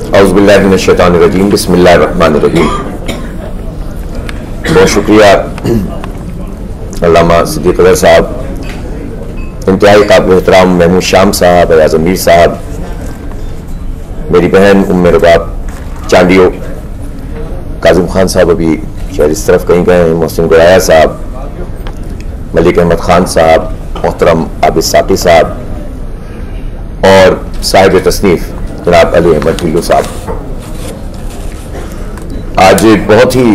औज़ुबिल्लाहि मिनश्शैतानिर्रजीम बिस्मिल्लाहिर्रहमानिर्रहीम। बहुत शुक्रिया अल्लामा सिद्दीक़ अज़हर साहब, इंतहाई काबिल एहतराम महमूद शाम साहब, अयाज़ मीर साहब, मेरी बहन उम्मे रबाब चांडियो, काजिम खान साहब अभी शायद इस तरफ कहीं गए हैं, मोहसिन गुराया साहब, मलिक अहमद खान साहब, मोहतरम आबिद साकी साहब और साहिब तसनीफ़ जनाब अली अहमद ढिल्लो साहब। आज बहुत ही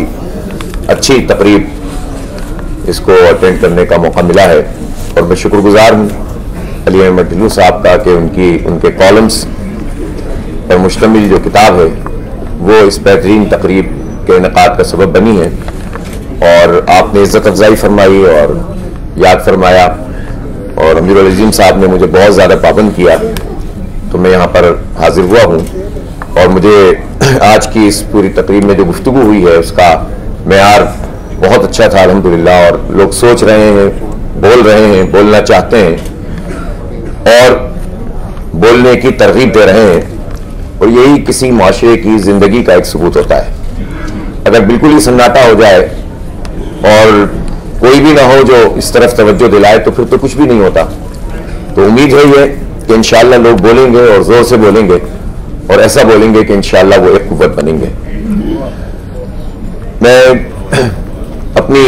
अच्छी तकरीब इसको अटेंड करने का मौका मिला है और मैं शुक्रगुजार हूँ अली अहमद ढिल्लो साहब का कि उनके कॉलम्स पर मुश्तमिल जो किताब है वो इस बेहतरीन तकरीब के इनेकाद का सबब बनी है और आपने इज़्ज़त अफ़ज़ाई फरमाई और याद फरमाया और अमीरुल अज़ीम साहब ने मुझे बहुत ज़्यादा पाबंद किया तो मैं यहाँ पर हाजिर हुआ हूँ और मुझे आज की इस पूरी तकरीब में जो गुफ्तगू हुई है उसका मेयार बहुत अच्छा था अल्हम्दुलिल्लाह। और लोग सोच रहे हैं, बोल रहे हैं, बोलना चाहते हैं और बोलने की तरगीब दे रहे हैं और यही किसी माशरे की ज़िंदगी का एक सबूत होता है। अगर बिल्कुल ही सन्नाटा हो जाए और कोई भी ना हो जो इस तरफ तवज्जो दिलाए तो फिर तो कुछ भी नहीं होता। तो उम्मीद है ये कि इंशाअल्लाह लोग बोलेंगे और जोर से बोलेंगे और ऐसा बोलेंगे कि इंशाअल्लाह वो एक कुव्वत बनेंगे। मैं अपनी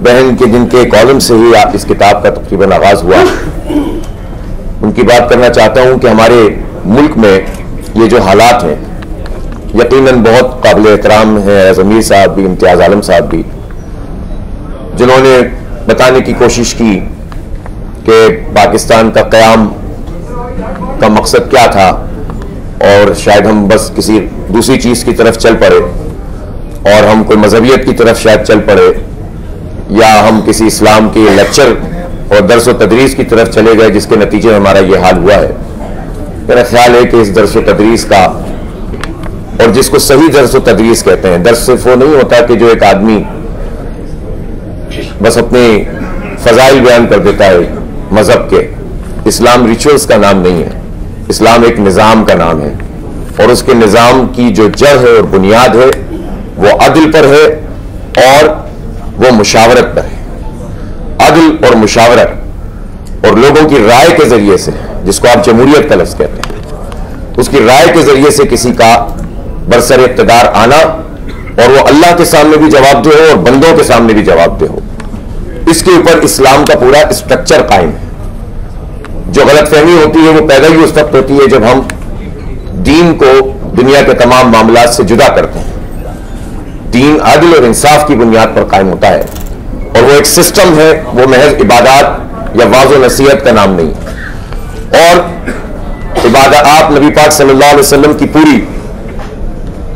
बहन के जिनके कॉलम से ही इस किताब का तकरीबन आगाज हुआ उनकी बात करना चाहता हूं कि हमारे मुल्क में ये जो हालात हैं यकीनन बहुत काबिल एहतराम है ज़मीर साहब भी, इम्तियाज़ आलम साहब भी, जिन्होंने बताने की कोशिश की कि पाकिस्तान का क़याम का मकसद क्या था और शायद हम बस किसी दूसरी चीज़ की तरफ चल पड़े और हम कोई मजहबियत की तरफ शायद चल पड़े या हम किसी इस्लाम के लेक्चर और दर्स व तदरीस की तरफ चले गए जिसके नतीजे में हमारा ये हाल हुआ है। मेरा ख्याल है कि इस दर्स व तदरीस का, और जिसको सही दर्स व तदरीस कहते हैं, दर्स सिर्फ वो नहीं होता कि जो एक आदमी बस अपने फजाइल बयान कर देता है मजहब के। इस्लाम रिचुअल्स का नाम नहीं है, इस्लाम एक निज़ाम का नाम है और उसके निज़ाम की जो जड़ है और बुनियाद है वो अदल पर है और वो मुशावरत पर है। अदल और मुशावरत और लोगों की राय के जरिए से, जिसको आप जमहूरियत का लफ्ज़ कहते हैं, उसकी राय के जरिए से किसी का बरसर इक़्तिदार आना और वो अल्लाह के सामने भी जवाबदेह हो और बंदों के सामने भी जवाबदेह हो, इसके ऊपर इस्लाम का पूरा स्ट्रक्चर कायम है। जो गलतफहमी होती है वो पैदा ही उस वक्त होती है जब हम दीन को दुनिया के तमाम मामलात से जुदा करते हैं। दीन आदिल और इंसाफ की बुनियाद पर कायम होता है और वो एक सिस्टम है, वो महज इबादत या वाज़ो नसीहत का नाम नहीं। और इबादत आप नबी पाक सल्लल्लाहु अलैहि वसल्लम की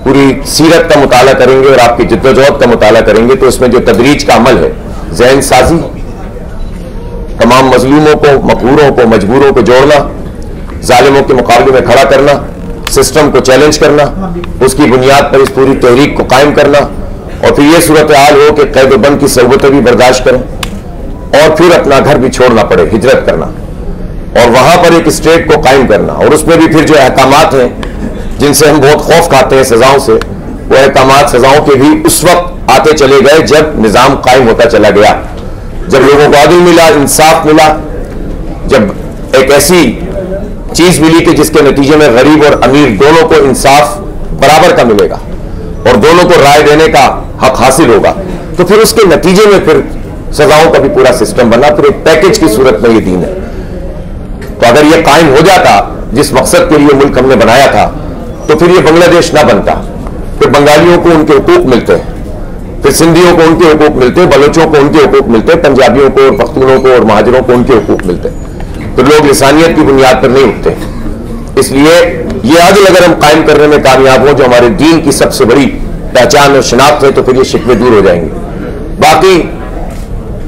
पूरी सीरत का मुताला करेंगे और आपकी जिद्दोजहद का मुताला करेंगे तो उसमें जो तदरीज का अमल है, ज़हन साजी, तमाम मजलूमों को, मकरूरों को, मजबूरों को जोड़ना, जालिमों के मुकाबले में खड़ा करना, सिस्टम को चैलेंज करना, उसकी बुनियाद पर इस पूरी तहरीक को कायम करना और फिर यह सूरत हाल हो कि कैद बंद की सहूलतें भी बर्दाश्त करें और फिर अपना घर भी छोड़ना पड़े, हिजरत करना और वहां पर एक स्टेट को कायम करना। और उसमें भी फिर जो अहकामात हैं जिनसे हम बहुत खौफ खाते हैं सजाओं से, वो अहकामात सजाओं के भी उस वक्त आते चले गए जब निज़ाम कायम होता चला गया, जब लोगों को अदल मिला, इंसाफ मिला, जब एक ऐसी चीज मिली कि जिसके नतीजे में गरीब और अमीर दोनों को इंसाफ बराबर का मिलेगा और दोनों को राय देने का हक हासिल होगा, तो फिर उसके नतीजे में फिर सजाओं का भी पूरा सिस्टम बना, फिर एक पैकेज की सूरत में ये दीन है। तो अगर ये कायम हो जाता जिस मकसद के लिए मुल्क हमने बनाया था तो फिर ये बांग्लादेश ना बनता, फिर बंगालियों को उनके हुकूक मिलते हैं, फिर सिंधियों को उनके हुकूक मिलते, बलोचों को उनके हुकूक मिलते, पंजाबियों को और पख्तूनों को और महाजरों को उनके हुकूक मिलते, तो लोग लिसानियत की बुनियाद पर नहीं उठते। इसलिए ये अदल अगर हम कायम करने में कामयाब हो जो हमारे दीन की सबसे बड़ी पहचान और शनाख्त है तो फिर ये शिकवे दूर हो जाएंगे। बाकी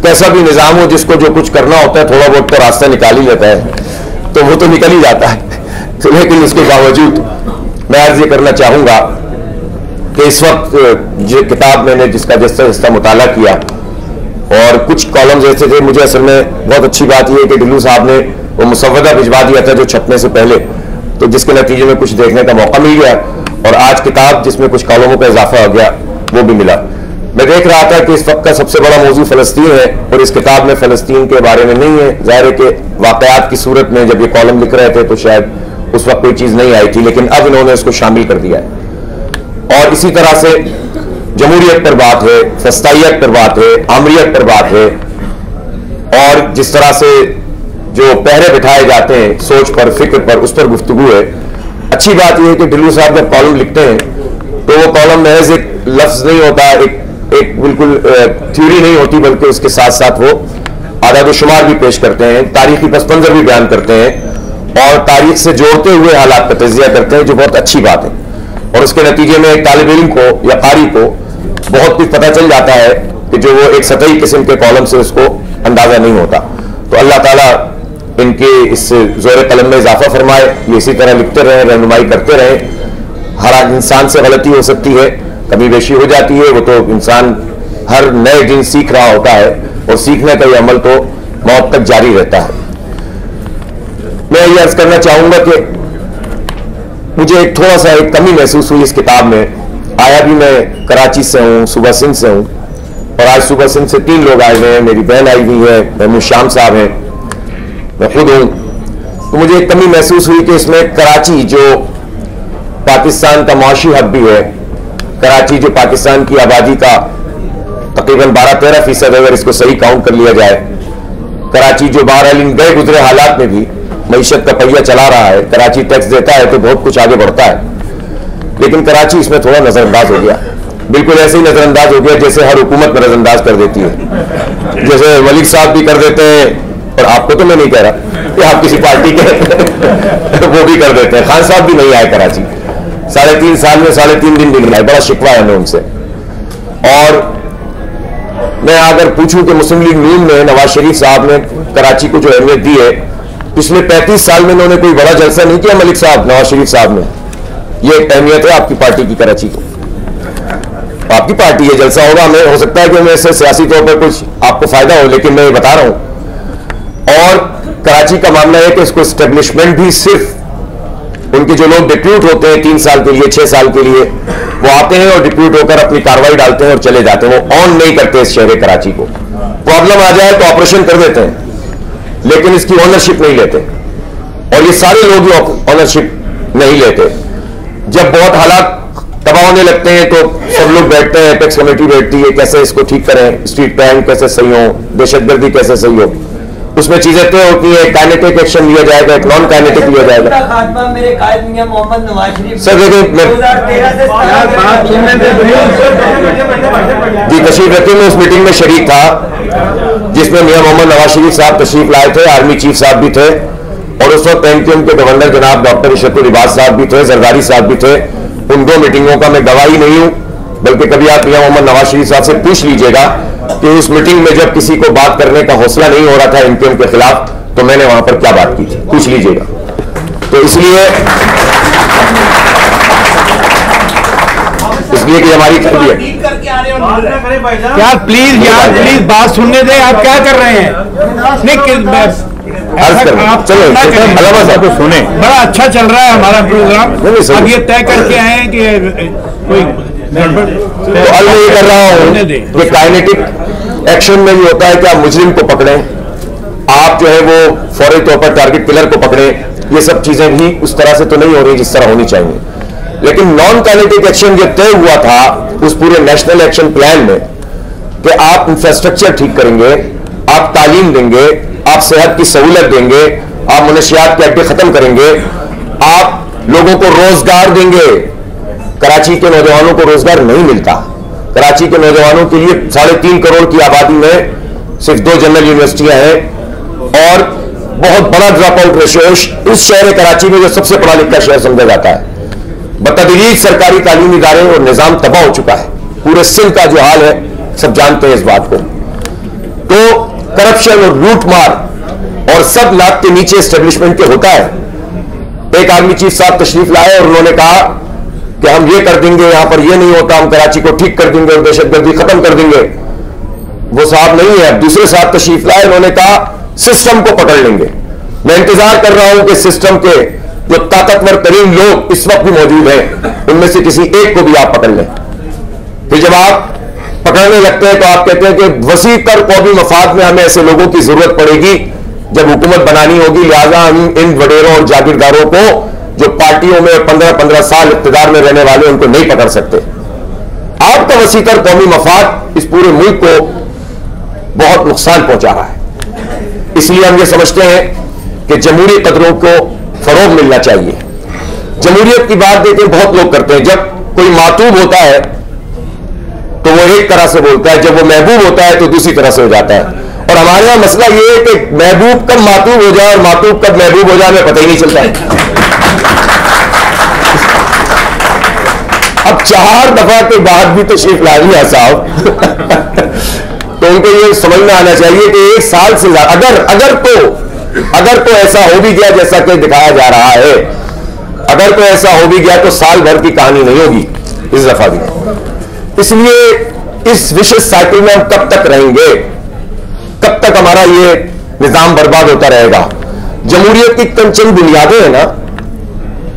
कैसा भी निज़ाम हो, जिसको जो कुछ करना होता है थोड़ा बहुत तो रास्ता निकाल ही लेता है, तो वो तो निकल ही जाता है। तो लेकिन उसके बावजूद मैं अर्ज ये करना चाहूंगा कि इस वक्त जो किताब मैंने जिसका जिसका मुताला किया और कुछ कॉलम्स ऐसे थे, मुझे असल में बहुत अच्छी बात यह है कि ढिल्लो साहब ने वो मुसव्वदा भिजवा दिया था जो छपने से पहले, तो जिसके नतीजे में कुछ देखने का मौका मिल गया और आज किताब जिसमें कुछ कॉलमों का इजाफा हो गया वो भी मिला। मैं देख रहा था कि इस वक्त का सबसे बड़ा मौजू फ़लस्तीन है और इस किताब में फ़लस्तीन के बारे में नहीं है। ज़ाहिर है कि वाक़यात की सूरत में जब ये कॉलम लिख रहे थे तो शायद उस वक्त कोई चीज़ नहीं आई थी, लेकिन अब इन्होंने उसको शामिल कर दिया है। और इसी तरह से जमहूरियत पर बात है, फस्तायत पर बात है, आमरियत पर बात है, और जिस तरह से जो पहरे बिठाए जाते हैं सोच पर, फिक्र पर, उस पर गुफ्तगू है। अच्छी बात यह है कि ढिल्लू साहब जब कॉलम लिखते हैं तो वो कॉलम महज एक लफ्ज़ नहीं होता, एक बिल्कुल थ्योरी नहीं होती, बल्कि उसके साथ साथ वो आदाद शुमार भी पेश करते हैं, तारीखी पस मंज़र भी बयान करते हैं और तारीख से जोड़ते हुए हालात का तज़किया करते हैं, जो बहुत अच्छी बात है। और उसके नतीजे में एक तालिब इल्म को या कारी को बहुत कुछ पता चल जाता है कि जो वो एक सतही किस्म के कॉलम से उसको अंदाज़ा नहीं होता। तो अल्लाह ताला इनके इस ज़ोर कलम में इजाफा फरमाए, ये इसी तरह लिखते रहें, रहनुमाई करते रहें। हर इंसान से गलती हो सकती है, कमी बेशी हो जाती है, वो तो इंसान हर नए दिन सीख रहा होता है और सीखने का ये अमल तो मौत तक जारी रहता है। मैं ये अर्ज करना चाहूंगा कि मुझे एक थोड़ा सा एक कमी महसूस हुई इस किताब में। आया भी मैं कराची से हूँ, सुबह सिंध से हूँ, और आज सुबह सिंध से 3 लोग आए हुए हैं, मेरी बहन आई हुई है, महमूद शाम साहब हैं, मैं खुद हूँ। तो मुझे एक कमी महसूस हुई कि इसमें कराची जो पाकिस्तान का मुआशी हब भी है, कराची जो पाकिस्तान की आबादी का तकरीबन 12-13% अगर इसको सही काउंट कर लिया जाए, कराची जो बहरहाल इन गए गुजरे हालात में भी मईशत का पहिया चला रहा है, कराची टैक्स देता है तो बहुत कुछ आगे बढ़ता है, लेकिन कराची इसमें थोड़ा नजरअंदाज हो गया। बिल्कुल ऐसे ही नजरअंदाज हो गया जैसे हर हुकूमत नजरअंदाज कर देती है, जैसे मलिक साहब भी कर देते हैं, और आपको तो मैं नहीं कह रहा कि आप किसी पार्टी के तो वो भी कर देते हैं। खान साहब भी नहीं आए कराची, 3.5 साल में 3.5 दिन भी नहीं आए, बड़ा शिकवा है हमें उनसे। और मैं अगर पूछूं कि मुस्लिम लीग नून ने नवाज शरीफ साहब ने कराची को जो अहमियत दी है, पिछले 35 साल में उन्होंने कोई बड़ा जलसा नहीं किया मलिक साहब, नवाज शरीफ साहब ने। ये एक अहमियत है आपकी पार्टी की कराची को, आपकी पार्टी ये जलसा होगा, हमें हो सकता है कि हमें इससे सियासी तौर पर कुछ आपको फायदा हो, लेकिन मैं ये बता रहा हूं। और कराची का मामला है कि इसको एस्टेब्लिशमेंट भी सिर्फ उनके जो लोग डिप्यूट होते हैं 3 साल के लिए, 6 साल के लिए, वो आते हैं और डिप्यूट होकर अपनी कार्रवाई डालते हैं और चले जाते हैं, वो ऑन नहीं करते इस शहर कराची को। प्रॉब्लम आ जाए तो ऑपरेशन कर देते हैं, लेकिन इसकी ऑनरशिप नहीं लेते, और ये सारे लोग ही ऑनरशिप नहीं लेते। जब बहुत हालात तबाह होने लगते हैं तो सब लोग बैठते हैं, टैक्स कमेटी बैठती है, कैसे इसको ठीक करें, स्ट्रीट क्राइम कैसे सही हो, दहशतगर्दी कैसे सही हो, उसमें चीजें तय होती है। काइनेटिक एक्शन लिया जाएगा, एक नॉन काइनेटिक लिया जाएगा। सर देखिए, जी तशरीफ रखिए, मैं उस मीटिंग में शरीक था जिसमें मियां मोहम्मद नवाज शरीफ साहब तशरीफ लाए थे, आर्मी चीफ साहब भी थे, और उस वक्त एमक्यूएम के गवर्नर जनाब डॉक्टर इशरतुल इबाद साहब भी थे, जरदारी साहब भी थे। उन 2 मीटिंगों का मैं गवाही नहीं हूं, बल्कि कभी आप मियां मोहम्मद नवाज शरीफ साहब से पूछ लीजिएगा कि उस मीटिंग में जब किसी को बात करने का हौसला नहीं हो रहा था एमक्यूएम के खिलाफ, तो मैंने वहां पर क्या बात की थी, पूछ लीजिएगा। तो इसलिए कि हमारी यार प्लीज बात सुनने दें, आप क्या कर रहे हैं? आप चलो अलामा साहब को सुने, बड़ा अच्छा चल रहा है हमारा प्रोग्राम, अब ये तय करके आए हैं कि कोई तो अब मैं ये कर रहा हूं कि काइनेटिक एक्शन में भी होता है कि आप मुजरिम को पकड़ें, आप जो है वो फौरी तौर पर टारगेट किलर को पकड़ें, ये सब चीजें भी उस तरह से तो नहीं हो रही जिस तरह होनी चाहिए। लेकिन नॉन काइनेटिक एक्शन जो तय हुआ था उस पूरे नेशनल एक्शन प्लान में कि आप इंफ्रास्ट्रक्चर ठीक करेंगे, आप तालीम देंगे, आप सेहत की सहूलत देंगे, आप मनशियात के अड्डे खत्म करेंगे, आप लोगों को रोजगार देंगे। कराची के नौजवानों को रोजगार नहीं मिलता। कराची के नौजवानों के लिए 3.5 करोड़ की आबादी में सिर्फ 2 जनरल यूनिवर्सिटियां हैं और बहुत बड़ा ड्रॉप आउट रेशियो इस शहर कराची में जो सबसे पढ़ा लिखा शहर समझा जाता है। बतदरीज सरकारी तालीमी इदारे और निजाम तबाह हो चुका है। पूरे सिंध का जो हाल है सब जानते हैं इस बात को। तो करप्शन और लूट मार और सब नाक के नीचे एस्टेब्लिशमेंट के होता है। एक आर्मी चीफ साहब तशरीफ लाए और उन्होंने कहा कि हम ये कर देंगे, यहां पर ये नहीं होता, हम कराची को ठीक कर देंगे और दहशतगर्दी खत्म कर देंगे। वो साहब नहीं है, दूसरे साहब तशरीफ लाए, उन्होंने कहा सिस्टम को पकड़ लेंगे। मैं इंतजार कर रहा हूं कि सिस्टम के जो ताकतवर तरीन लोग इस वक्त भी मौजूद हैं इनमें से किसी एक को भी आप पकड़ लें, फिर जब आप पकड़ने लगते हैं तो आप कहते हैं कि वसी तर कौमी मफाद में हमें ऐसे लोगों की जरूरत पड़ेगी जब हुकूमत बनानी होगी, लिहाजा हम इन वडेरों और जागीरदारों को जो पार्टियों में 15-15 साल इख्तिदार में रहने वाले उनको नहीं पकड़ सकते। आपका वसीतर कौमी मफाद इस पूरे मुल्क को बहुत नुकसान पहुंचा रहा है। इसलिए हम ये समझते हैं कि जमहूरी कदरों को फरोग मिलना चाहिए। जमहूरियत की बात देखें बहुत लोग करते हैं, जब कोई मातूब होता है तो वो एक तरह से बोलता है, जब वो महबूब होता है तो दूसरी तरह से हो जाता है। और हमारे यहां मसला ये है कि महबूब कब मातूब हो जाए और मातूब कब महबूब हो जाए हमें पता ही नहीं चलता। अब 4 दफा के बाद भी तशरीफ ला लिया साहब तो उनको ये समझ में आना चाहिए कि 1 साल से अगर तो ऐसा हो भी गया जैसा कि दिखाया जा रहा है, अगर तो ऐसा हो भी गया तो साल भर की कहानी नहीं होगी इस दफा भी। इसलिए इस विशेष साइकिल में हम कब तक रहेंगे, कब तक हमारा ये निजाम बर्बाद होता रहेगा। जमहूरियत की चंद बुनियादें हैं ना,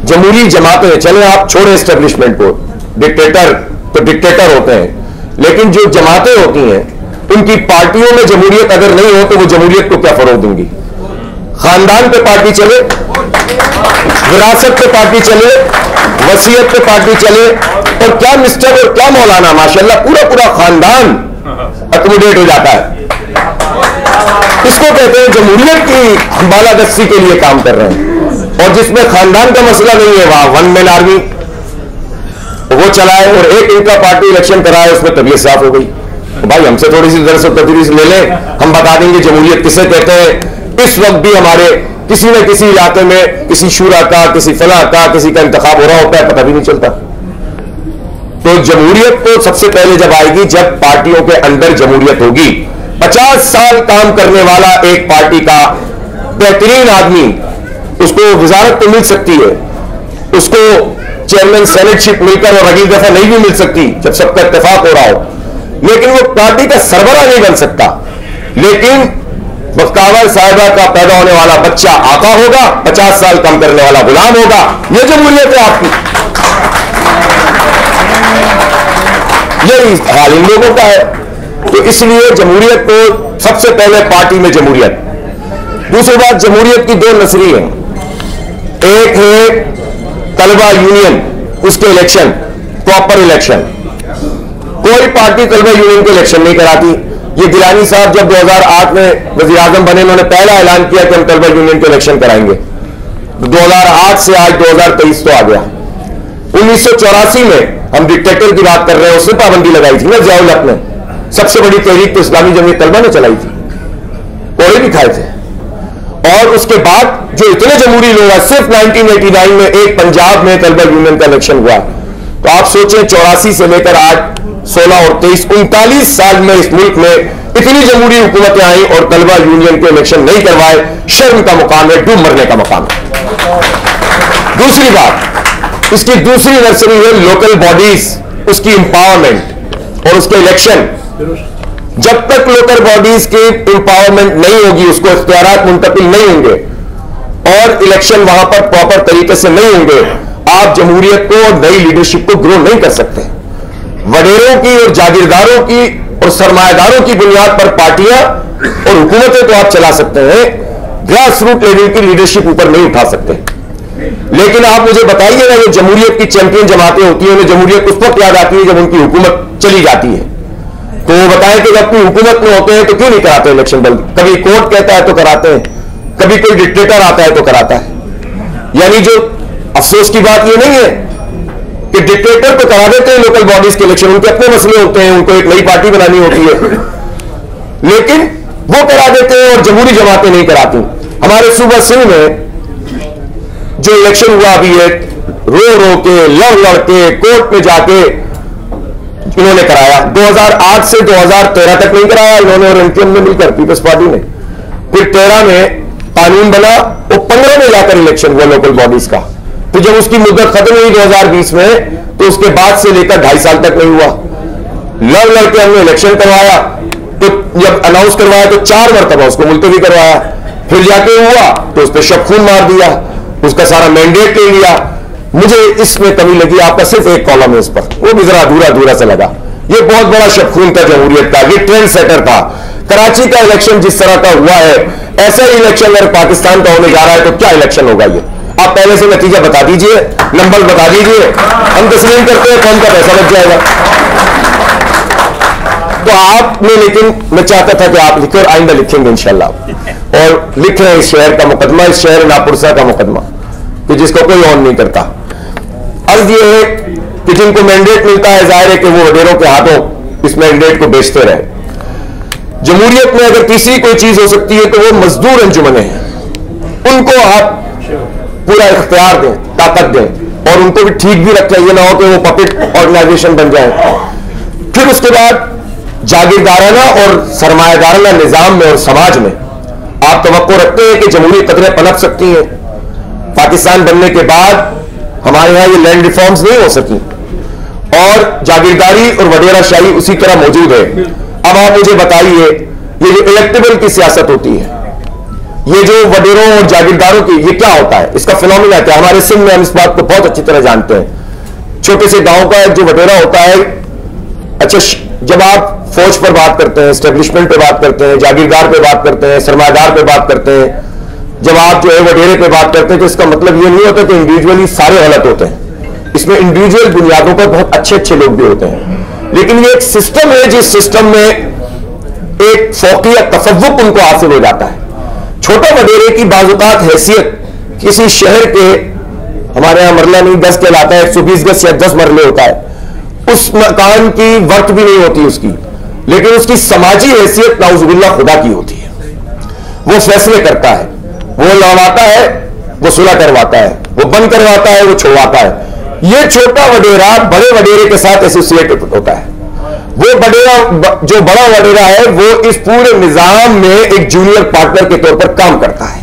जमहूरी जमातें, चले आप छोड़े एस्टेब्लिशमेंट को, डिक्टेटर तो डिक्टेटर होते हैं, लेकिन जो जमातें होती हैं उनकी पार्टियों में जमहूरियत अगर नहीं हो तो वो जमहूरियत को क्या फरोग देंगी। खानदान पे पार्टी चले, विरासत पे पार्टी चले, वसीयत पे पार्टी चले, और क्या मिस्टर और क्या मौलाना, माशाल्लाह पूरा खानदान अकोमोडेट हो जाता है। इसको कहते हैं जमहूरियत की बालादस्ती के लिए काम कर रहे हैं। और जिसमें खानदान का मसला नहीं है वहां 1 मैन आर्मी वो चलाए और एक इनका पार्टी इलेक्शन कराए, उसमें तबीयत साफ हो गई। तो भाई हमसे थोड़ी सी दरअसल तदरीस ले लें, हम बता देंगे जमहूरियत किसे कहते हैं। इस वक्त भी हमारे किसी न किसी इलाके में किसी शूरा का, किसी फला का, किसी का इंतखाब हो रहा होता है, पता भी नहीं चलता। तो जमहूरियत तो सबसे पहले जब आएगी जब पार्टियों के अंदर जमहूरियत होगी। 50 साल काम करने वाला एक पार्टी का बेहतरीन आदमी, उसको वजारत तो मिल सकती है, उसको चेयरमैन सेनेटशिप मिलकर और अगली दफा नहीं भी मिल सकती जब सबका इत्तेफाक हो रहा हो, लेकिन वो पार्टी का सरबराह नहीं बन सकता। लेकिन बख्तावर साहिबा का पैदा होने वाला बच्चा आका होगा, 50 साल काम करने वाला गुलाम होगा। ये जमहूरियत है आपकी, यही हाल इन लोगों का है। तो इसलिए जमहूरियत को सबसे पहले पार्टी में जमहूरियत। दूसरी बात, जमहूरियत की 2 नसरी हैं। एक है तलबा यूनियन, उसके इलेक्शन, प्रॉपर इलेक्शन। कोई पार्टी तलबा यूनियन के इलेक्शन नहीं कराती। ये गिलानी साहब जब 2008 में वज़ीर आज़म बने, उन्होंने पहला ऐलान किया कि हम तलबा यूनियन के इलेक्शन कराएंगे। 2008 से आज 2023 तो आ गया। 1984 में हम डिक्टेटर की बात कर रहे हैं, उसने पाबंदी लगाई थी ना ज़ियाउल हक ने। सबसे बड़ी तहरीक तो इस्लामी जमीयत तलबा ने चलाई थी, कोड़े भी खाए थे। और उसके बाद जो इतने जमहूरी लोग हैं, सिर्फ 1989 में एक पंजाब में तलबा यूनियन का इलेक्शन हुआ। तो आप सोचें 84 से लेकर आज 16 और 23, 39 साल में इस मुल्क में इतनी जमहूरी हुकूमतें आई और तलबा यूनियन के इलेक्शन नहीं करवाए। शर्म का मुकाम है, डूब मरने का मुकाम है। दूसरी बात, इसकी दूसरी नर्सरी है लोकल बॉडीज, उसकी इंपावरमेंट और उसके इलेक्शन। जब तक लोकल बॉडीज की इंपावरमेंट नहीं होगी, उसको इख्तियारात मुंतकिल नहीं होंगे और इलेक्शन वहां पर प्रॉपर तरीके से नहीं होंगे, आप जमहूरियत को और नई लीडरशिप को ग्रो नहीं कर सकते। वडेरों की और जागीरदारों की और सरमायादारों की बुनियाद पर पार्टियां और हुकूमतें तो आप चला सकते हैं, ग्रास रूट लेवल की लीडरशिप ऊपर नहीं उठा सकते। लेकिन आप मुझे बताइएगा, ये जमहूरियत की चैंपियन जमातें होती हैं, उन्हें जमहूरियत उस वक्त याद आती है जब उनकी हुकूमत चली जाती है। तो वो बताएं कि जब अपनी हुकूमत में होते हैं तो क्यों नहीं कराते इलेक्शन? कभी कोर्ट कहता है तो कराते हैं, कभी कोई डिक्टेटर आता है तो कराता है। यानी जो अफसोस की बात ये नहीं है कि डिक्टेटर तो करा देते हैं लोकल बॉडीज के इलेक्शन, उनके अपने मसले होते हैं, उनको एक नई पार्टी बनानी होती है, लेकिन वो करा देते हैं और जमहूरी जमातें नहीं कराती। हमारे सूबा सिंध में जो इलेक्शन हुआ अभी है, रो के लड़ के कोर्ट में जाके इन्होंने कराया। 2008 से 2013 तक नहीं कराया इन्होंने और एमपीएम ने मिलकर, पीपल्स पार्टी ने। फिर 13 में कानून बना, वो 15 में जाकर इलेक्शन हुआ लोकल बॉडीज का। फिर जब उसकी मुद्दत खत्म हुई 2020 में, तो उसके बाद से लेकर 2.5 साल तक नहीं हुआ। लड़ के हमने इलेक्शन करवाया, तो जब अनाउंस करवाया तो 4 मरतबा उसको मुलतवी करवाया। फिर जाके हुआ तो उस पर शब खून मार दिया, उसका सारा मैंडेट ले लिया। मुझे इसमें कमी लगी, आपका सिर्फ एक कॉलम है इस पर, वो भी जरा अधूरा अधूरा सा लगा। ये बहुत बड़ा शबखून था जमहूरियत का, ये ट्रेंड सेटर था। कराची का इलेक्शन जिस तरह का हुआ है, ऐसा ही इलेक्शन अगर पाकिस्तान का होने जा रहा है तो क्या इलेक्शन होगा ये? आप पहले से नतीजा बता दीजिए, नंबर बता दीजिए, हम तस्लीम करते हैं, कौन का पैसा लग जाएगा। तो आपने, लेकिन मैं चाहता था कि आप लिखें और आइंदा लिखेंगे इंशाल्लाह, और लिखें इस शहर का मुकदमा, इस शहर नापुरसा का मुकदमा कि जिसको कोई ऑन नहीं करता। अर्ज ये है कि जिनको मैंडेट मिलता है, जाहिर है कि वो वडेरों के हाथों इस मैंडेट को बेचते रहे। जमहूरियत में अगर तीसरी कोई चीज हो सकती है तो वो मजदूर अंजुमने हैं, उनको आप पूरा इख्तियार दें, ताकत दें, और उनको भी ठीक भी रखें, ये ना हो कि वो पपेट ऑर्गेनाइजेशन बन जाए। फिर उसके बाद जागीरदाराना और सरमायादाराना निजाम में और समाज में आप तवक्को रखते हैं कि जमहूरी कदरें पनप सकती हैं। पाकिस्तान बनने के बाद हमारे यहां ये लैंड रिफॉर्म्स नहीं हो सकी और जागीरदारी और वडेरा शाही उसी तरह मौजूद है। अब आप मुझे बताइए, ये जो इलेक्टेबल की सियासत होती है, ये जो वडेरों और जागीरदारों की, ये क्या होता है? इसका फिनोमिना क्या है? हमारे सिंध में हम इस बात को बहुत अच्छी तरह जानते हैं। छोटे से गांव का एक जो वडेरा होता है, अच्छा, जब आप फौज पर बात करते हैं, एस्टेब्लिशमेंट पे बात करते हैं, जागीरदार पे बात करते हैं, सरमायादार पे बात करते हैं, जब आप जो है वडेरे पे बात करते हैं, तो इसका मतलब ये नहीं होता कि इंडिविजुअली सारे गलत होते हैं। इसमें इंडिविजुअल बुनियादों पर बहुत अच्छे अच्छे लोग भी होते हैं, लेकिन ये एक सिस्टम है जिस सिस्टम में एक फौकियत, तफव्वुक उनको हासिल हो जाता है। छोटा वडेरे की बाजुकात हैसियत किसी शहर के, हमारे यहां मरला नहीं 10 कहलाता है, 120 गज या 10 मरले होता है, उस मकान की वर्क भी नहीं होती उसकी, लेकिन उसकी समाजी हैसियत नाउजुबिल्लाह खुदा की होती है। वो फैसले करता है, वो लड़वाता है, वो सुलह करवाता है, वो बंद करवाता है, वो छुड़वाता है। ये छोटा वडेरा बड़े वडेरे के साथ एसोसिएटेड होता है। वो वडेरा, जो बड़ा वडेरा है, वो इस पूरे निजाम में एक जूनियर पार्टनर के तौर पर काम करता है,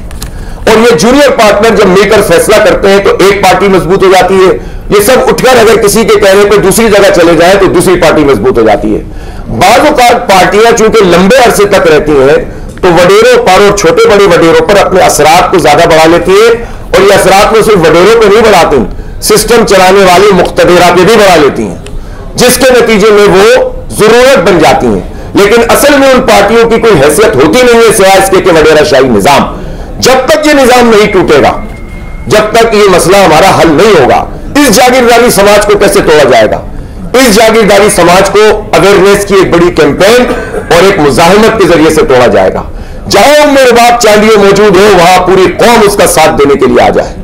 और ये जूनियर पार्टनर जब मिलकर फैसला करते हैं तो एक पार्टी मजबूत हो जाती है। ये सब उठकर अगर किसी के कहने पर दूसरी जगह चले जाए तो दूसरी पार्टी मजबूत हो जाती है। बाज़ औक़ात पार्टियां चूंकि लंबे अरसे तक रहती हैं तो वडेरों पर और छोटे बड़े वडेरों पर अपने असरात को ज्यादा बढ़ा लेती है, और ये असरात में सिर्फ वडेरों को नहीं बढ़ाती, सिस्टम चलाने वाली मुख्तदिरा पे भी बढ़ा लेती हैं, जिसके नतीजे में वो जरूरत बन जाती हैं। लेकिन असल में उन पार्टियों की कोई हैसियत होती नहीं है सिवाय इसके कि वडेरा शाही निजाम। जब तक ये निजाम नहीं टूटेगा, जब तक ये मसला हमारा हल नहीं होगा, इस जागीरदारी समाज को कैसे तोड़ा जाएगा? इस जागीरदारी समाज को अवेयरनेस की एक बड़ी कैंपेन और एक मुजाहिमत के जरिए से तोड़ा जाएगा। जहां मेरे बाप चांदियों मौजूद हो, वहां पूरी कौम उसका साथ देने के लिए आ जाए।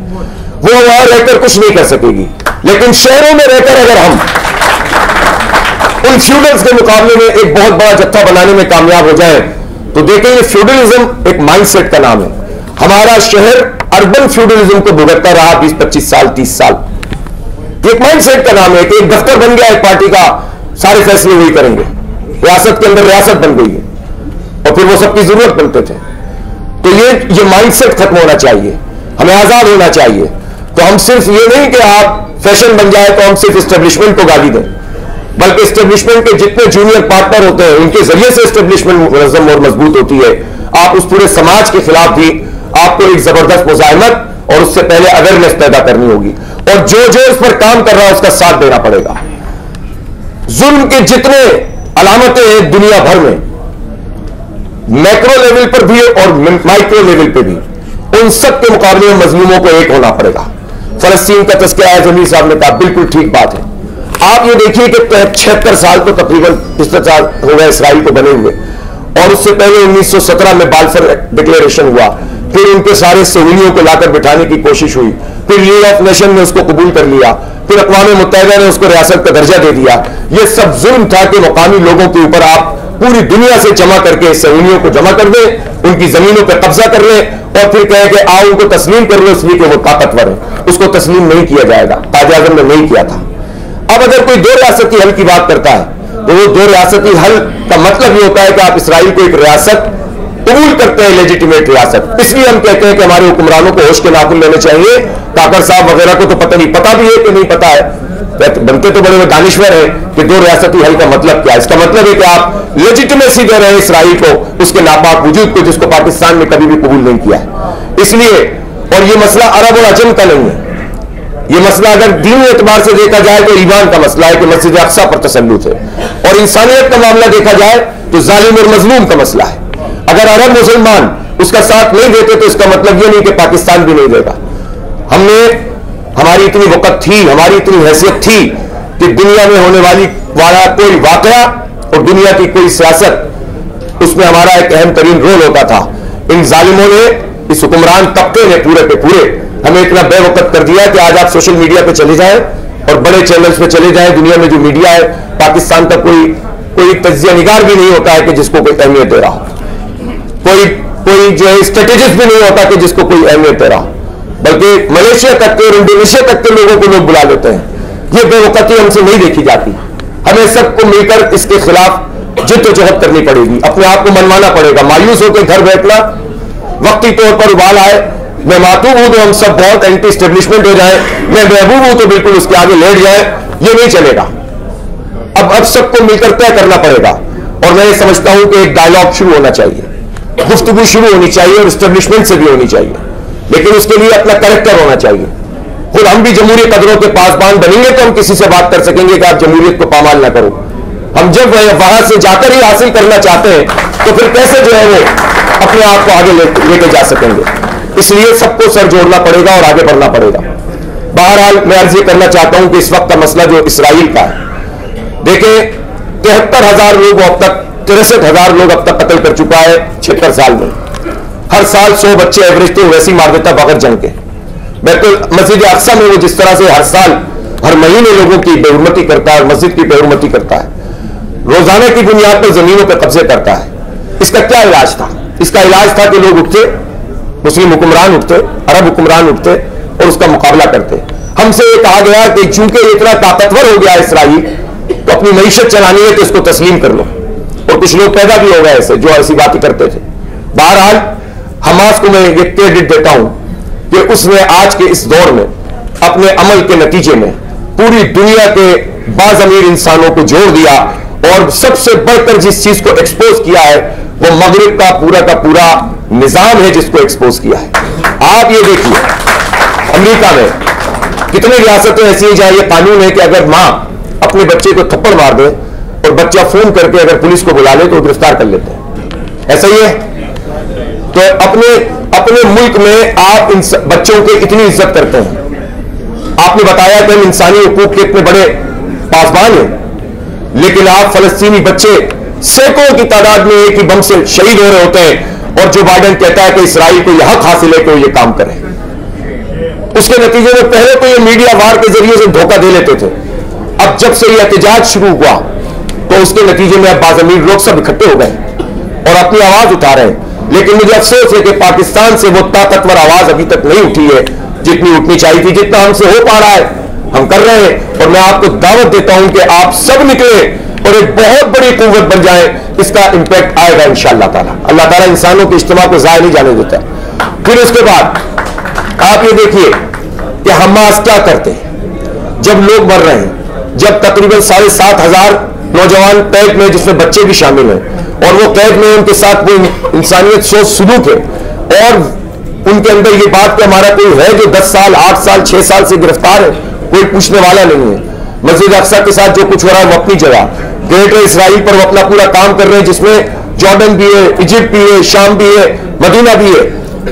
वो वहां रहकर कुछ नहीं कर सकेगी, लेकिन शहरों में रहकर अगर हम उन फ्यूडल्स के मुकाबले में एक बहुत बड़ा जत्था बनाने में कामयाब हो जाए, तो देखें ये फ्यूडलिज्म एक माइंडसेट का नाम है। हमारा शहर अर्बन फ्यूडलिज्म को भुगतता रहा 20-25 साल, 30 साल। एक माइंडसेट का नाम है कि एक दफ्तर बन गया एक पार्टी का, सारे फैसले वही करेंगे, रियासत के अंदर रियासत बन गई है, और फिर वो सबकी जरूरत बनते थे। तो ये माइंडसेट खत्म होना चाहिए, हमें आजाद होना चाहिए। तो हम सिर्फ ये नहीं कि आप फैशन बन जाए तो हम सिर्फ एस्टेब्लिशमेंट को गाली दें, बल्कि एस्टेब्लिशमेंट के जितने जूनियर पार्टनर होते हैं उनके जरिए से एस्टेब्लिशमेंट मुनज़्ज़म और मजबूत होती है। आप उस पूरे समाज के खिलाफ भी आपको एक जबरदस्त मुज़ाहिमत और उससे पहले अवेयरनेस पैदा करनी होगी, और जो जो इस पर काम कर रहा है उसका साथ देना पड़ेगा। जुल्म के जितने अलामतें हैं दुनिया भर में, मैक्रो लेवल पर भी और माइक्रो लेवल पर भी, उन सब के मुकाबले में मजलूमों को एक होना पड़ेगा। फलस्तीन का तज़किरा जमीर साहब ने कहा, बिल्कुल ठीक बात है। आप ये देखिए कि 76 साल तो तकरीबन 75 साल हो गए इसराइल को बने हुए, और उससे पहले 1917 में बाल्फर डिक्लेरेशन हुआ, फिर उनके सारे सहूलियों को लाकर बिठाने की कोशिश हुई, फिर लीग ऑफ नेशन ने उसको कबूल कर लिया, फिर अक़वाम मुत्तहिदा ने उसको रियासत का दर्जा दे दिया। यह सब जुल्म था कि मकामी लोगों के ऊपर आप पूरी दुनिया से जमा करके सहूलियों को जमा कर दें, उनकी जमीनों पर कब्जा कर लें, और फिर कहें कि आओ उनको तस्लीम कर लो इसलिए कि वो ताकतवर है। उसको तस्लीम नहीं किया जाएगा, कायदे आज़म ने नहीं किया था। अब अगर कोई दो रियासती हल की बात करता है तो वो दो रियासती हल का मतलब ये होता है कि आप इसराइल को एक रियासत कबूल करते हैं, लेजिटिमेट रियासत। इसलिए हम कहते हैं कि हमारे हुक्मरानों को होश के नाखून लेने चाहिए। काकर साहब वगैरह को तो पता नहीं, पता भी है कि नहीं पता है, बनते तो बड़े दानिश्वर है कि दो रियासती हल का मतलब क्या है। इसका मतलब है कि आप लेजिटिमेसी दे रहे हैं इसराइल को, उसके नापाक वजूद को, जिसको पाकिस्तान ने कभी भी कबूल नहीं किया है। इसलिए, और ये मसला अरब और अजम का नहीं है, ये मसला अगर दीनी एतबार से देखा जाए तो ईमान का मसला है कि मस्जिद अक्सा पर तसल्लुत है, और इंसानियत का मामला देखा जाए तो जालिम और मजलूम का मसला है। अगर अरब मुसलमान उसका साथ नहीं देते तो इसका मतलब ये नहीं कि पाकिस्तान भी नहीं देगा। हमारी इतनी वक़्त थी, हमारी इतनी हैसियत थी कि दुनिया में होने वाला कोई वाकया और दुनिया की कोई सियासत, उसमें हमारा एक अहम तरीन रोल होता था। इन जालिमों ने, इस हुक्मरान तबके ने पूरे पे पूरे हमें इतना बेवकूफ कर दिया कि आज आप सोशल मीडिया पे चले जाएं और बड़े चैनल्स पे चले जाएं, दुनिया में जो मीडिया है, पाकिस्तान का कोई तज्जिया निगार भी नहीं होता है कि जिसको कोई अहमियत दे रहा हो, कोई जो है स्ट्रेटेजिस्ट भी नहीं होता कि जिसको कोई अहमियत दे रहा हो, बल्कि मलेशिया तक के और इंडोनेशिया तक के लोगों को लोग बुला लेते हैं। ये बेवकूफी हमसे नहीं देखी जाती। हमें सबको मिलकर इसके खिलाफ जिद्दोजहद करनी पड़ेगी, अपने आप को मनवाना पड़ेगा। मायूस होकर घर बैठना वक्ती तौर पर उबाल आए, मैं मातूब हूं तो हम सब बहुत एंटी एस्टेब्लिशमेंट हो जाए, मैं महबूब हूं तो बिल्कुल उसके आगे लेट जाए, ये नहीं चलेगा। अब सबको मिलकर तय करना पड़ेगा, और मैं ये समझता हूं कि एक डायलॉग शुरू होना चाहिए, गुफ्तगू शुरू होनी चाहिए और एस्टेब्लिशमेंट से भी होनी चाहिए, लेकिन उसके लिए अपना कैरेक्टर होना चाहिए। खुद हम भी जमहूरी कदरों के पासबान बनेंगे तो हम किसी से बात कर सकेंगे कि आप जमहूरियत को पामाल ना करो। हम जब वहां से जाकर ही हासिल करना चाहते हैं तो फिर कैसे जो है वो अपने आप को आगे लेके जा सकेंगे। इसलिए सबको सर जोड़ना पड़ेगा और आगे बढ़ना पड़ेगा। बहरहाल मैं अर्ज ये करना चाहता हूं कि इस वक्त का मसला जो इसराइल का है, देखें 73,000 लोग अब तक 63,000 लोग अब तक कत्ल कर चुका है 76 साल में। हर साल 100 बच्चे एवरेज तो वैसी मार देता बगैर जंग के। बिल्कुल मस्जिद अक्सा में वो जिस तरह से हर साल हर महीने लोगों की बेहुरमती करता है, मस्जिद की बेहुरमती करता है, रोजाना की बुनियाद पर जमीनों पर कब्जे करता है, इसका क्या इलाज था? इसका इलाज था कि लोग उठते, मुस्लिम हुक्मरान उठते, अरब हुक्मरान उठते और उसका मुकाबला करते। हमसे ये कहा गया कि चूंकि इतना ताकतवर हो गया इसराइल तो अपनी मईशत चलानी है तो इसको तस्लीम कर लो, और कुछ लोग पैदा भी हो गए ऐसे जो ऐसी बातें करते थे। बहरहाल हमास को मैं ये क्रेडिट देता हूं कि उसने आज के इस दौर में अपने अमल के नतीजे में पूरी दुनिया के बाज़मीर इंसानों को जोड़ दिया, और सबसे बढ़कर जिस चीज को एक्सपोज किया है वो मगरिब का पूरा निजाम है जिसको एक्सपोज किया है। आप ये देखिए अमेरिका में कितनी रियासतें ऐसी हैं जहां ये कानून है कि अगर मां अपने बच्चे को थप्पड़ मार दे और बच्चा फोन करके अगर पुलिस को बुला ले तो गिरफ्तार कर लेते हैं। ऐसा ही है। तो अपने मुल्क में आप इन बच्चों की इतनी इज्जत करते हैं। आपने बताया कि हम इंसानी हुकूक के इतने बड़े पासबान हैं, लेकिन आप फलस्तीनी बच्चे सैकड़ों की तादाद में एक ही बम से शहीद हो रहे होते हैं, और जो बाइडेन कहता है कि इसराइल को यह हक हासिल है कि वो ये काम करे। उसके नतीजे में पहले तो ये मीडिया वार के जरिए से धोखा दे लेते थे, अब जब से ये एहतजाज शुरू हुआ तो उसके नतीजे में अब बाज़मीर लोग सब इकट्ठे हो गए और अपनी आवाज उठा रहे हैं। लेकिन मुझे अफसोस है कि पाकिस्तान से वो ताकतवर आवाज अभी तक नहीं उठी है जितनी उठनी चाहिए थी। जितना हमसे हो पा रहा है हम कर रहे हैं, और मैं आपको दावत देता हूं कि आप सब निकले और एक बहुत बड़ी कुव्वत बन जाए। इसका इंपैक्ट आएगा इंशाअल्लाह ताला। अल्लाह ताला इंसानों के इज्तिमा को ज़ाया नहीं जाने देता। फिर उसके बाद आप ये देखिए कि हमास क्या करते हैं जब लोग मर रहे हैं, जब तकरीबन 7,500 नौजवान कैद में, जिसमें बच्चे भी शामिल हैं, और वो कैद में उनके साथ वो इंसानियत सोच सलूक है, और उनके अंदर ये बात कि हमारा कोई है जो 10 साल 8 साल 6 साल से गिरफ्तार है, कोई पूछने वाला नहीं है। मस्जिद अक्सा के साथ जो कुछ हो रहा है वो अपनी जगह, ग्रेटर इसराइल पर वो अपना पूरा काम कर रहे हैं, जिसमें जॉर्डन भी है, इजिप्ट भी है, शाम भी है, मदीना भी है,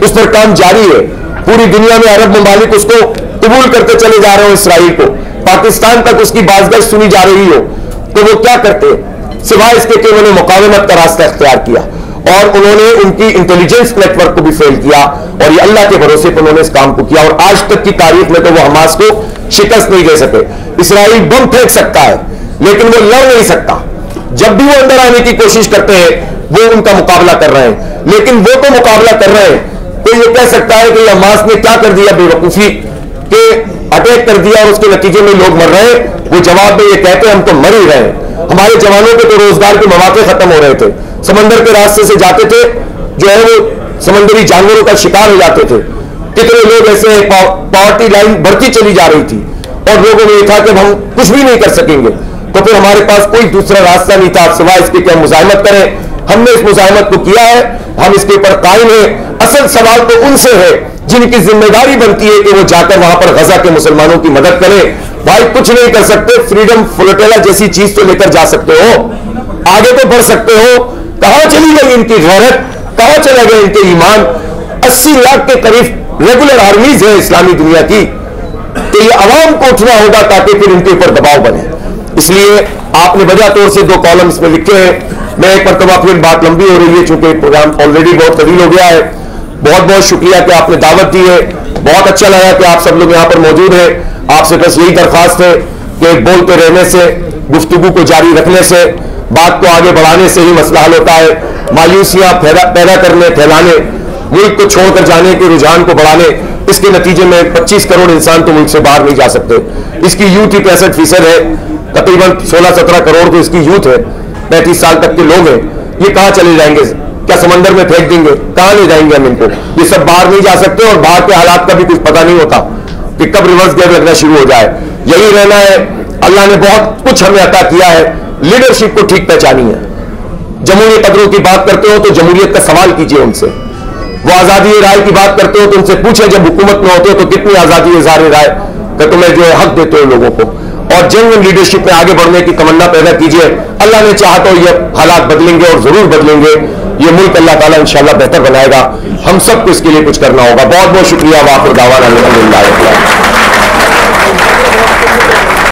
उस पर काम जारी है। पूरी दुनिया में अरब ममालिक उसको कबूल करते चले जा रहे हो इसराइल को, पाकिस्तान तक उसकी बाज़गश्त सुनी जा रही हो, तो वो क्या करते सिवाय इसके कि उन्होंने मुकावमत का रास्ता इख्तियार किया, और उन्होंने उनकी इंटेलिजेंस नेटवर्क को भी फेल किया, और ये अल्लाह के भरोसे पर उन्होंने इस काम को किया, और आज तक की तारीख में तो वो हमास को शिकस्त नहीं दे सके। इसराइल बम फेंक सकता है लेकिन वो लड़ नहीं सकता। जब भी वो अंदर आने की कोशिश करते हैं वो उनका मुकाबला कर रहे हैं, लेकिन वो तो मुकाबला कर रहे हैं, तो ये कह सकता है कि हमास ने क्या कर दिया, बेवकूफी के अटैक कर दिया और उसके नतीजे में लोग मर रहे हैं। वो जवाब में ये कहते हैं हम तो मर ही रहे हैं, हमारे जवानों के तो रोजगार के मौके खत्म हो रहे थे, समंदर के रास्ते से जाते थे, जो है वो समंदरी जानवरों का शिकार हो जाते थे। कितने लोग ऐसे पावर्टी लाइन बढ़ती चली जा रही थी, और लोगों ने कहा कि हम कुछ भी नहीं कर सकेंगे, तो फिर हमारे पास कोई दूसरा रास्ता नहीं था सिवाय इसके कि हम मुजाहिमत करें। हमने इस मुजाहिमत को किया है, हम इसके ऊपर कायम है। असल सवाल तो उनसे है जिनकी जिम्मेदारी बनती है कि वो जाकर वहां पर गजा के मुसलमानों की मदद करें। भाई कुछ नहीं कर सकते, फ्रीडम फ्लोटेला जैसी चीज तो लेकर जा सकते हो, आगे तो बढ़ सकते हो। कहां चली गई इनकी गैरत, कहां चले गए इनके ईमान? 80 लाख के करीब रेगुलर आर्मीज है इस्लामी दुनिया की, तो ये अवाम को उठना होगा ताकि फिर इनके ऊपर दबाव बने। इसलिए आपने वजह तौर से 2 कॉलम इसमें लिखे हैं। मैं एक मरतबा, फिर बात लंबी हो रही है चूंकि प्रोग्राम ऑलरेडी बहुत तवील हो गया है। बहुत बहुत शुक्रिया कि आपने दावत दी है, बहुत अच्छा लगा कि आप सब लोग यहां पर मौजूद हैं। आपसे बस यही दरखास्त है कि बोलते रहने से, गुफ्तगू को जारी रखने से, बात को आगे बढ़ाने से ही मसला हल होता है। मायूसियां पैदा करने, फैलाने, मुल्क को छोड़कर जाने के रुझान को बढ़ाने, इसके नतीजे में 25 करोड़ इंसान तो मुल्क से बाहर नहीं जा सकते। इसकी यूथ ही 65% है, तकरीबन 16-17 करोड़ तो इसकी यूथ है, 35 साल तक के लोग हैं। ये कहां चले जाएंगे? क्या समंदर में फेंक देंगे? कहां ले जाएंगे हम इनको? ये सब बाहर नहीं जा सकते और बाहर के हालात का भी कुछ पता नहीं होता कि कब रिवर्स गियर लगना शुरू हो जाए। यही रहना है। अल्लाह ने बहुत कुछ हमें अता किया है, लीडरशिप को ठीक पहचानी है। जमहूरी कदरों की बात करते हो तो जमहूरियत का सवाल कीजिए उनसे। वो आजादी राय की बात करते हो तो उनसे पूछे जब हुकूमत में होते हो तो कितनी आजादी इज़हार राय का तुम्हें जो है हक देते हो लोगों को, और जेन्युइन लीडरशिप में आगे बढ़ने की तमन्ना पैदा कीजिए। अल्लाह ने चाहा तो ये हालात बदलेंगे और जरूर बदलेंगे। ये मुल्क अल्लाह ताला इंशाअल्लाह बेहतर बनाएगा। हम सबको इसके लिए कुछ करना होगा। बहुत बहुत शुक्रिया। वाफिर दावाना अल्हम्दुलिल्लाह।